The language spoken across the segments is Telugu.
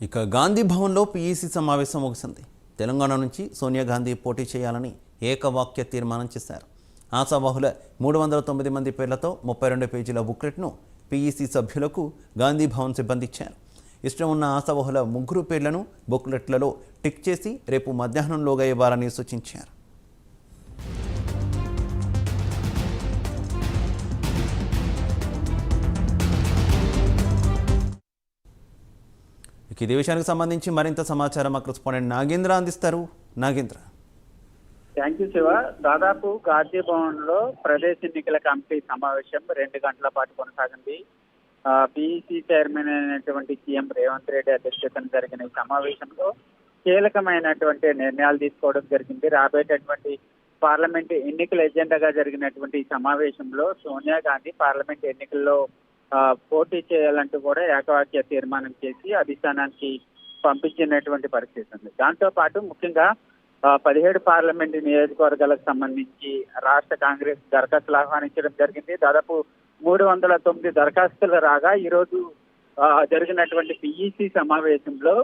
ఇక గాంధీ భవన్లో పీఈసీ సమావేశం ముగిసింది. తెలంగాణ నుంచి సోనియా గాంధీ పోటీ చేయాలని ఏకవాక్య తీర్మానం చేశారు. ఆశావాహుల 309 మంది పేర్లతో 32 పేజీల బుక్లెట్ను పీఈసీ సభ్యులకు గాంధీ భవన్ సిబ్బంది ఇచ్చారు. ఇష్టం ఉన్న ఆశావాహుల 3 పేర్లను బుక్లెట్లలో టిక్ చేసి రేపు మధ్యాహ్నంలోగా ఇవ్వాలని సూచించారు. ఇదే విషయానికి సంబంధించి మరింత సమాచారం మా కరెస్పాండెంట్ నాగేంద్ర అందిస్తారు. నాగేంద్ర. Thank you Shiva. దాదాపు గాంధీ భవన్ లో ప్రదేశ్ ఎన్నికల కమిటీ సమావేశం 2 గంటల పాటు కొనసాగింది. పీఈసీ చైర్మన్ అయినటువంటి సీఎం రేవంత్ రెడ్డి అధ్యక్షతన జరిగిన ఈ సమావేశంలో కీలకమైనటువంటి నిర్ణయాలు తీసుకోవడం జరిగింది. రాబోయేటటువంటి పార్లమెంట్ ఎన్నికల ఎజెండాగా జరిగినటువంటి ఈ సమావేశంలో సోనియా గాంధీ పార్లమెంట్ ఎన్నికల్లో పోటీ చేయాలంటూ కూడా ఏకవాక్య తీర్మానం చేసి అధిష్టానానికి పంపించినటువంటి పరిస్థితి ఉంది. దాంతో పాటు ముఖ్యంగా 17 పార్లమెంటు నియోజకవర్గాలకు సంబంధించి రాష్ట్ర కాంగ్రెస్ దరఖాస్తులు ఆహ్వానించడం జరిగింది. దాదాపు 309 దరఖాస్తులు రాగా ఈరోజు జరిగినటువంటి పీఈసీ సమావేశంలో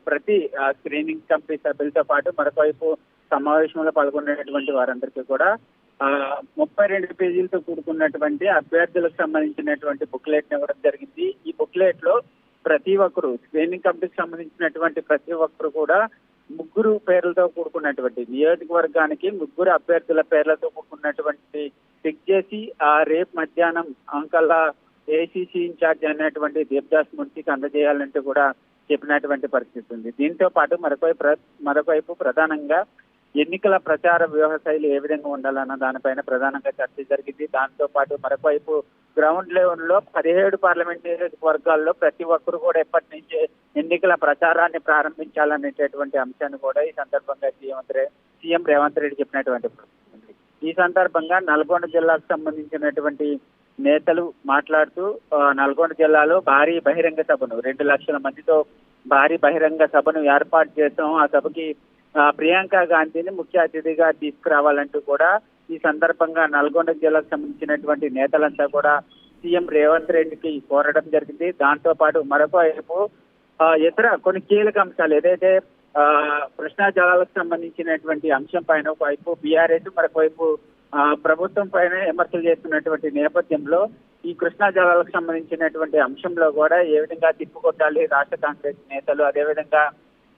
ప్రతి స్క్రీనింగ్ కమిటీ సభ్యులతో పాటు మరొకవైపు సమావేశంలో పాల్గొనేటువంటి వారందరికీ కూడా 32 పేజీలతో కూడుకున్నటువంటి అభ్యర్థులకు సంబంధించినటువంటి బుక్లెట్ ఇవ్వడం జరిగింది. ఈ బుక్లెట్ లో ప్రతి ఒక్కరు స్క్రీనింగ్ కమిటీకి సంబంధించినటువంటి ప్రతి ఒక్కరు కూడా 3 పేర్లతో కూడుకున్నటువంటి నియోజకవర్గానికి 3 అభ్యర్థుల పేర్లతో కూడుకున్నటువంటి టిక్ చేసి రేపు మధ్యాహ్నం అంకల్లా ఏసీసీ ఇన్ఛార్జ్ అనేటువంటి దేవదాస్ మున్సికి అందజేయాలంటూ కూడా చెప్పినటువంటి పరిస్థితి ఉంది. దీంతో పాటు మరొకవైపు ప్రధానంగా ఎన్నికల ప్రచార వ్యూహ శైలి ఏ విధంగా ఉండాలన్న దానిపైన ప్రధానంగా చర్చ జరిగింది. దాంతో పాటు మరొకవైపు గ్రౌండ్ లెవెల్ లో 17 పార్లమెంట్ నియోజకవర్గాల్లో ప్రతి ఒక్కరు కూడా ఎప్పటి నుంచే ఎన్నికల ప్రచారాన్ని ప్రారంభించాలనేటటువంటి అంశాన్ని కూడా ఈ సందర్భంగా సీఎం రేవంత్ రెడ్డి చెప్పినటువంటి పరిస్థితి ఉంది. ఈ సందర్భంగా నల్గొండ జిల్లాకు సంబంధించినటువంటి నేతలు మాట్లాడుతూ నల్గొండ జిల్లాలో భారీ బహిరంగ సభను 2 లక్షల మందితో భారీ బహిరంగ సభను ఏర్పాటు చేస్తాం. ఆ సభకి ప్రియాంక గాంధీని ముఖ్య అతిథిగా తీసుకురావాలంటూ కూడా ఈ సందర్భంగా నల్గొండ జిల్లాకు సంబంధించినటువంటి నేతలంతా కూడా సీఎం రేవంత్ రెడ్డికి కోరడం జరిగింది. దాంతో పాటు మరొక వైపు ఇతర కొన్ని కీలక అంశాలు ఏదైతే కృష్ణా జలాలకు సంబంధించినటువంటి అంశం పైన ఒకవైపు బీఆర్ఎస్ మరొకవైపు ప్రభుత్వం పైన విమర్శలు చేస్తున్నటువంటి నేపథ్యంలో ఈ కృష్ణా జలాలకు సంబంధించినటువంటి అంశంలో కూడా ఏ విధంగా తిప్పుకొట్టాలి రాష్ట్ర కాంగ్రెస్ నేతలు, అదేవిధంగా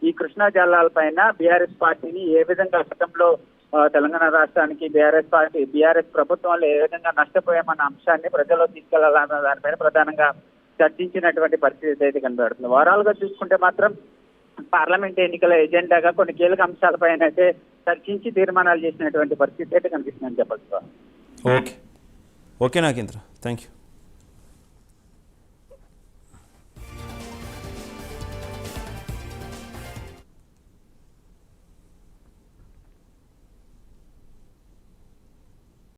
ఈ కృష్ణా జలాల పైన బీఆర్ఎస్ పార్టీని ఏ విధంగా గతంలో తెలంగాణ రాష్ట్రానికి బీఆర్ఎస్ ప్రభుత్వంలో ఏ విధంగా నష్టపోయామన్న అంశాన్ని ప్రజల్లో తీసుకెళ్లాలన్న దానిపైన ప్రధానంగా చర్చించినటువంటి పరిస్థితి అయితే కనబడుతుంది. ఓవరాల్గా చూసుకుంటే మాత్రం పార్లమెంట్ ఎన్నికల ఎజెండాగా కొన్ని కీలక అంశాలపైన అయితే చర్చించి తీర్మానాలు చేసినటువంటి పరిస్థితి అయితే కనిపిస్తుందని చెప్పచ్చు. Okay Nagendra, thank you.